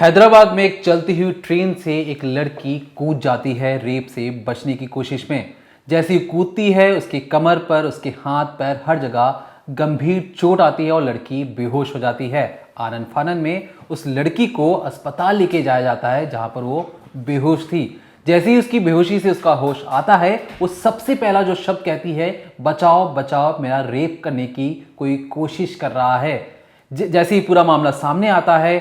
हैदराबाद में एक चलती हुई ट्रेन से एक लड़की कूद जाती है रेप से बचने की कोशिश में। जैसे ही कूदती है उसकी कमर पर, उसके हाथ पैर हर जगह गंभीर चोट आती है और लड़की बेहोश हो जाती है। आनन फानन में उस लड़की को अस्पताल लेके जाया जाता है जहां पर वो बेहोश थी। जैसे ही उसकी बेहोशी से उसका होश आता है, वो सबसे पहला जो शब्द कहती है, बचाओ बचाओ, मेरा रेप करने की कोई कोशिश कर रहा है। जैसे ही पूरा मामला सामने आता है,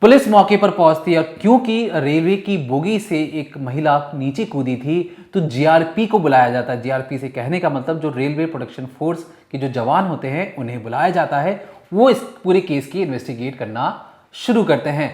पुलिस मौके पर पहुंचती है। क्योंकि रेलवे की बोगी से एक महिला नीचे कूदी थी, तो जीआरपी को बुलाया जाता है। जीआरपी से कहने का मतलब जो रेलवे प्रोटेक्शन फोर्स के जो जवान होते हैं उन्हें बुलाया जाता है। वो इस पूरे केस की इन्वेस्टिगेट करना शुरू करते हैं।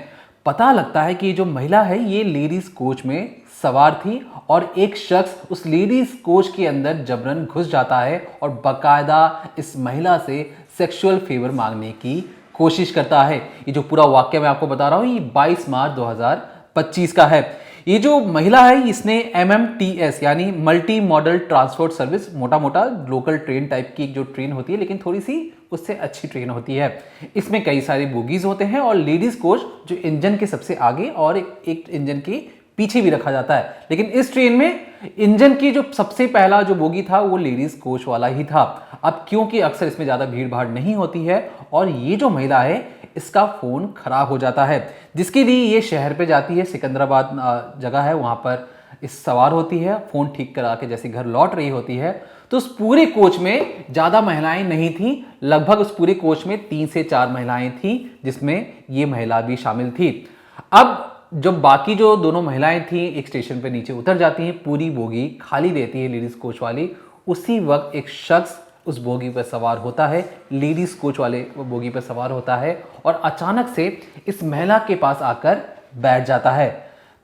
पता लगता है कि जो महिला है ये लेडीज कोच में सवार थी और एक शख्स उस लेडीज कोच के अंदर जबरन घुस जाता है और बाकायदा इस महिला से सेक्सुअल फेवर मांगने की कोशिश करता है। ये जो पूरा वाक्य मैं आपको बता रहा हूं, ये 22 मार्च 2025 का है। ये जो महिला है इसने MMTS यानी मल्टी मॉडल ट्रांसपोर्ट सर्विस, मोटा मोटा लोकल ट्रेन टाइप की जो ट्रेन होती है लेकिन थोड़ी सी उससे अच्छी ट्रेन होती है। इसमें कई सारे बोगीज होते हैं और लेडीज कोच जो इंजन के सबसे आगे और एक इंजन के पीछे भी रखा जाता है। लेकिन इस ट्रेन में इंजन की जो सबसे पहला जो बोगी था वो लेडीज कोच वाला ही था। अब क्योंकि अक्सर इसमें ज्यादा भीड़ भाड़ नहीं होती है और ये जो महिला है इसका फोन खराब हो जाता है, जिसके लिए ये शहर पे जाती है। सिकंदराबाद जगह है, वहां पर इस सवार होती है। फोन ठीक करा के जैसे घर लौट रही होती है तो उस पूरे कोच में ज्यादा महिलाएं नहीं थी। लगभग उस पूरे कोच में 3 से 4 महिलाएं थी, जिसमें ये महिला भी शामिल थी। अब जब बाकी जो दोनों महिलाएं थी एक स्टेशन पे नीचे उतर जाती हैं, पूरी बोगी खाली रहती है लेडीज कोच वाली। उसी वक्त एक शख्स उस बोगी पर सवार होता है, लेडीज कोच वाले बोगी पर सवार होता है और अचानक से इस महिला के पास आकर बैठ जाता है।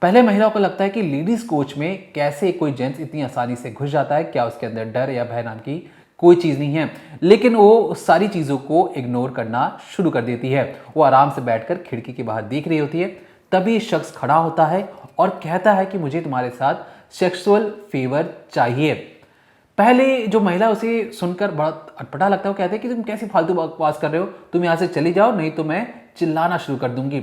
पहले महिला को लगता है कि लेडीज कोच में कैसे कोई जेंट्स इतनी आसानी से घुस जाता है, क्या उसके अंदर डर या भय नाम की कोई चीज नहीं है। लेकिन वो सारी चीजों को इग्नोर करना शुरू कर देती है। वो आराम से बैठकर खिड़की के बाहर देख रही होती है। तभी शख्स खड़ा होता है और कहता है कि मुझे तुम्हारे साथ सेक्सुअल फेवर चाहिए। पहले जो महिला उसे सुनकर बड़ा अटपटा लगता है। वो कहते हैं कि तुम कैसी फालतू बकवास कर रहे हो, तुम यहां से चली जाओ नहीं तो मैं चिल्लाना शुरू कर दूंगी।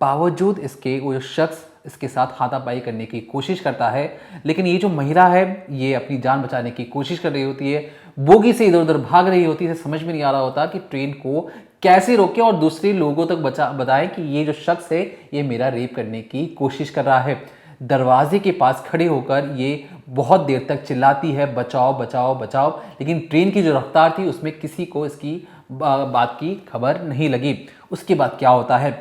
बावजूद इसके वो शख्स इसके साथ हाथापाई करने की कोशिश करता है, लेकिन ये जो महिला है ये अपनी जान बचाने की कोशिश कर रही होती है। बोगी से इधर उधर भाग रही होती है। समझ में नहीं आ रहा होता कि ट्रेन को कैसे रोके और दूसरे लोगों तक बताएं कि ये जो शख्स है ये मेरा रेप करने की कोशिश कर रहा है। दरवाजे के पास खड़े होकर ये बहुत देर तक चिल्लाती है, बचाओ बचाओ बचाओ। लेकिन ट्रेन की जो रफ्तार थी उसमें किसी को इसकी बात की खबर नहीं लगी। उसके बाद क्या होता है,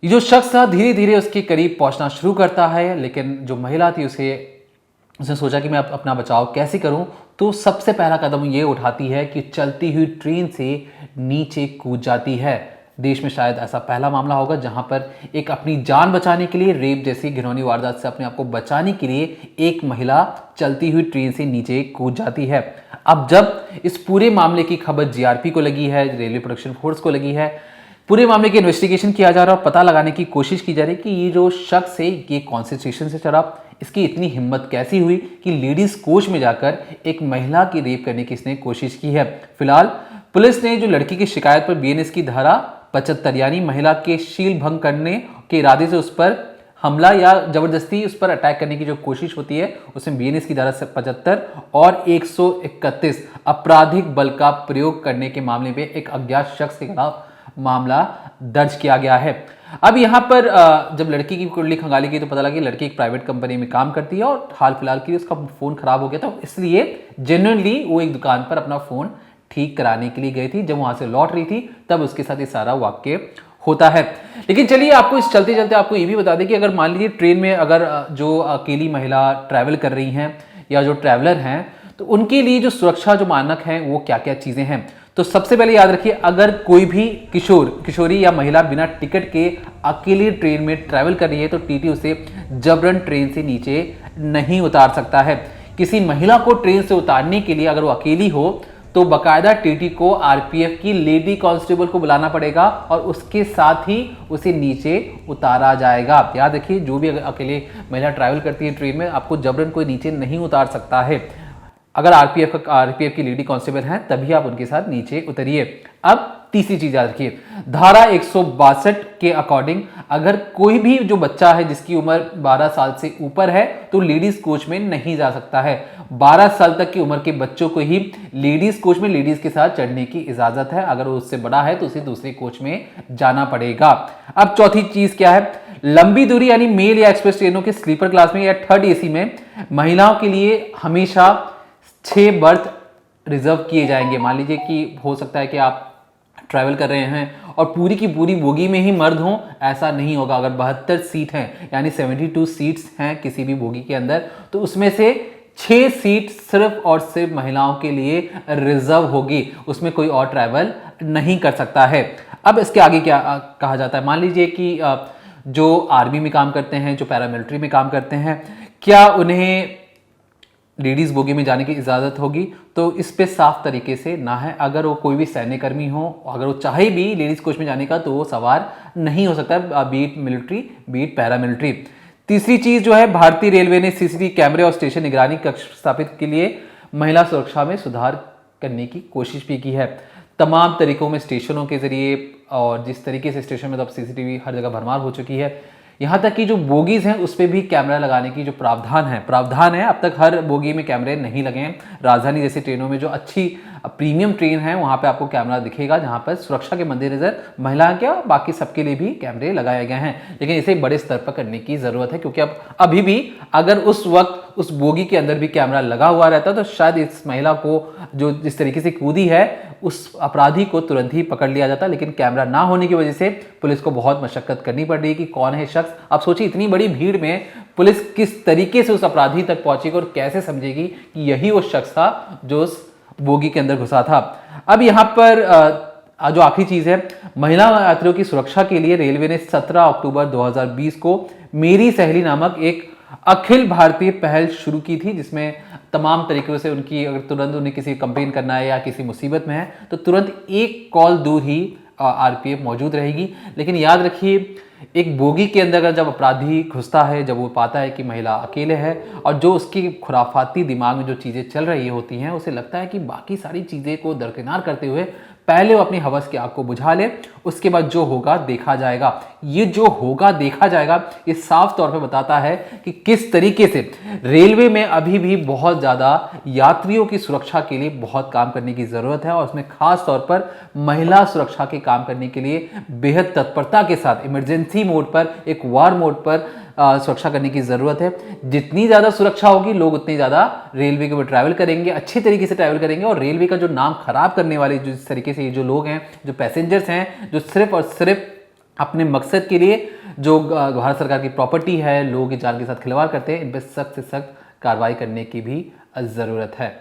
ये जो शख्स था धीरे धीरे उसके करीब पहुंचना शुरू करता है। लेकिन जो महिला थी उसने सोचा कि मैं अपना बचाव कैसे करूं, तो सबसे पहला कदम ये उठाती है कि चलती हुई ट्रेन से नीचे कूद जाती है। देश में शायद ऐसा पहला मामला होगा जहां पर एक अपनी जान बचाने के लिए, रेप जैसी घिनौनी वारदात से अपने आप को बचाने के लिए एक महिला चलती हुई ट्रेन से नीचे कूद जाती है। अब जब इस पूरे मामले की खबर जीआरपी को लगी है, रेलवे प्रोटेक्शन फोर्स को लगी है, पूरे मामले की इन्वेस्टिगेशन किया जा रहा है और पता लगाने की कोशिश की जा रही है कि ये जो शख्स है ये कौन से स्टेशन से चढ़ा, इसकी इतनी हिम्मत कैसी हुई कि लेडीज कोच में जाकर एक महिला की रेप करने की इसने कोशिश की है। फिलहाल पुलिस ने जो लड़की की शिकायत पर BNS की धारा 75 यानी महिला के शील भंग करने के इरादे से उस पर हमला या जबरदस्ती उस पर अटैक करने की जो कोशिश होती है उसमें BNS की धारा 75 और 131 आपराधिक बल का प्रयोग करने के मामले में एक अज्ञात शख्स के खिलाफ मामला दर्ज किया गया है। अब यहाँ पर जब लड़की की कुंडली खंगाली की तो पता लगा कि लड़की एक प्राइवेट कंपनी में काम करती है और हाल फिलहाल के लिए उसका फोन खराब हो गया था, इसलिए जेन्युइनली वो एक दुकान पर अपना फोन ठीक कराने के लिए गई थी। जब वहां से लौट रही थी तब उसके साथ ये सारा वाक्य होता है। लेकिन चलिए आपको इस चलते चलते आपको ये भी बता दें कि अगर मान लीजिए ट्रेन में अगर जो अकेली महिला ट्रैवल कर रही हैं या जो ट्रैवलर हैं तो उनके लिए जो सुरक्षा जो मानक हैं वो क्या क्या चीजें हैं। तो सबसे पहले याद रखिए, अगर कोई भी किशोरी या महिला बिना टिकट के अकेली ट्रेन में ट्रैवल कर रही है तो टीटी उसे जबरन ट्रेन से नीचे नहीं उतार सकता है। किसी महिला को ट्रेन से उतारने के लिए अगर वो अकेली हो तो बाकायदा टीटी को आरपीएफ की लेडी कांस्टेबल को बुलाना पड़ेगा और उसके साथ ही उसे नीचे उतारा जाएगा। याद रखिए, जो भी अकेले महिला ट्रैवल करती है ट्रेन में आपको जबरन कोई नीचे नहीं उतार सकता है। अगर आरपीएफ की लेडी कांस्टेबल हैं तभी आप उनके साथ नीचे उतरिए। अब तीसरी चीज याद रखिए, धारा 162 के अकॉर्डिंग अगर कोई भी जो बच्चा है जिसकी उम्र 12 साल से ऊपर है तो लेडीज कोच में नहीं जा सकता है। 12 साल तक की उम्र के बच्चों को ही लेडीज कोच में लेडीज के साथ चढ़ने की इजाजत है। अगर वो उससे बड़ा है तो उसे दूसरी कोच में जाना पड़ेगा। अब चौथी चीज क्या है, लंबी दूरी यानी मेल या एक्सप्रेस ट्रेनों के स्लीपर क्लास में या थर्ड एसी में महिलाओं के लिए हमेशा 6 बर्थ रिजर्व किए जाएंगे। मान लीजिए कि हो सकता है कि आप ट्रैवल कर रहे हैं और पूरी की पूरी बोगी में ही मर्द हों, ऐसा नहीं होगा। अगर 72 सीट हैं यानी 72 सीट्स हैं किसी भी बोगी के अंदर, तो उसमें से 6 सीट सिर्फ और सिर्फ महिलाओं के लिए रिजर्व होगी, उसमें कोई और ट्रैवल नहीं कर सकता है। अब इसके आगे क्या कहा जाता है, मान लीजिए कि जो आर्मी में काम करते हैं, जो पैरामिलिट्री में काम करते हैं, क्या उन्हें लेडीज बोगी में जाने की इजाजत होगी? तो इस पे साफ तरीके से ना है। अगर वो कोई भी सैन्य कर्मी हो, अगर वो चाहे भी लेडीज कोच में जाने का, तो वो सवार नहीं हो सकता, बीट मिलिट्री बीट पैरामिलिट्री। तीसरी चीज जो है, भारतीय रेलवे ने सीसीटीवी कैमरे और स्टेशन निगरानी कक्ष स्थापित के लिए महिला सुरक्षा में सुधार करने की कोशिश भी की है। तमाम तरीकों में स्टेशनों के जरिए, और जिस तरीके से स्टेशन में तो अब सीसीटीवी हर जगह भरमार हो चुकी है, यहाँ तक कि जो बोगीज हैं उस पर भी कैमरा लगाने की जो प्रावधान है। अब तक हर बोगी में कैमरे नहीं लगे हैं। राजधानी जैसी ट्रेनों में जो अच्छी प्रीमियम ट्रेन है वहाँ पे आपको कैमरा दिखेगा, जहाँ पर सुरक्षा के मद्देनजर महिला क्या बाकी सबके लिए भी कैमरे लगाए गए हैं। लेकिन इसे बड़े स्तर पर करने की ज़रूरत है, क्योंकि अब अभी भी अगर उस वक्त उस बोगी के अंदर भी कैमरा लगा हुआ रहता तो शायद इस महिला को जो जिस तरीके से कूदी है उस अपराधी को तुरंत ही पकड़ लिया जाता। लेकिन कैमरा ना होने की वजह से पुलिस को बहुत मशक्कत करनी पड़ रही है कि कौन है शख्स। आप सोचिए, इतनी बड़ी भीड़ में पुलिस किस तरीके से उस अपराधी तक पहुंचेगी और कैसे समझेगी कि यही वो शख्स था जो उस बोगी के अंदर घुसा था। अब यहां पर जो आखिरी चीज है, महिला यात्रियों की सुरक्षा के लिए रेलवे ने 17 अक्टूबर 2020 को मेरी सहेली नामक एक अखिल भारतीय पहल शुरू की थी, जिसमें तमाम तरीकों से उनकी अगर तुरंत उन्हें किसी कंप्लेन करना है या किसी मुसीबत में है तो तुरंत एक कॉल दूर ही आरपीएफ मौजूद रहेगी। लेकिन याद रखिए, एक बोगी के अंदर अगर जब अपराधी घुसता है, जब वो पाता है कि महिला अकेले है और जो उसकी खुराफाती दिमाग में जो चीज़ें चल रही होती हैं, उसे लगता है कि बाकी सारी चीज़ें को दरकिनार करते हुए पहले वो अपनी हवस की आग को बुझा ले, उसके बाद जो होगा देखा जाएगा। ये जो होगा देखा जाएगा ये साफ तौर पे बताता है कि किस तरीके से रेलवे में अभी भी बहुत ज़्यादा यात्रियों की सुरक्षा के लिए बहुत काम करने की ज़रूरत है, और उसमें खास तौर पर महिला सुरक्षा के काम करने के लिए बेहद तत्परता के साथ इमरजेंसी मोड पर, एक वार मोड पर सुरक्षा करने की ज़रूरत है। जितनी ज़्यादा सुरक्षा होगी, लोग उतनी ज़्यादा रेलवे के ऊपर ट्रैवल करेंगे, अच्छे तरीके से ट्रैवल करेंगे, और रेलवे का जो नाम खराब करने वाले जो इस तरीके से ये जो लोग हैं, जो पैसेंजर्स हैं, जो सिर्फ और सिर्फ अपने मकसद के लिए जो भारत सरकार की प्रॉपर्टी है, लोगों की जान के साथ खिलवाड़ करते हैं, इन पर सख्त से सख्त कार्रवाई करने की भी ज़रूरत है।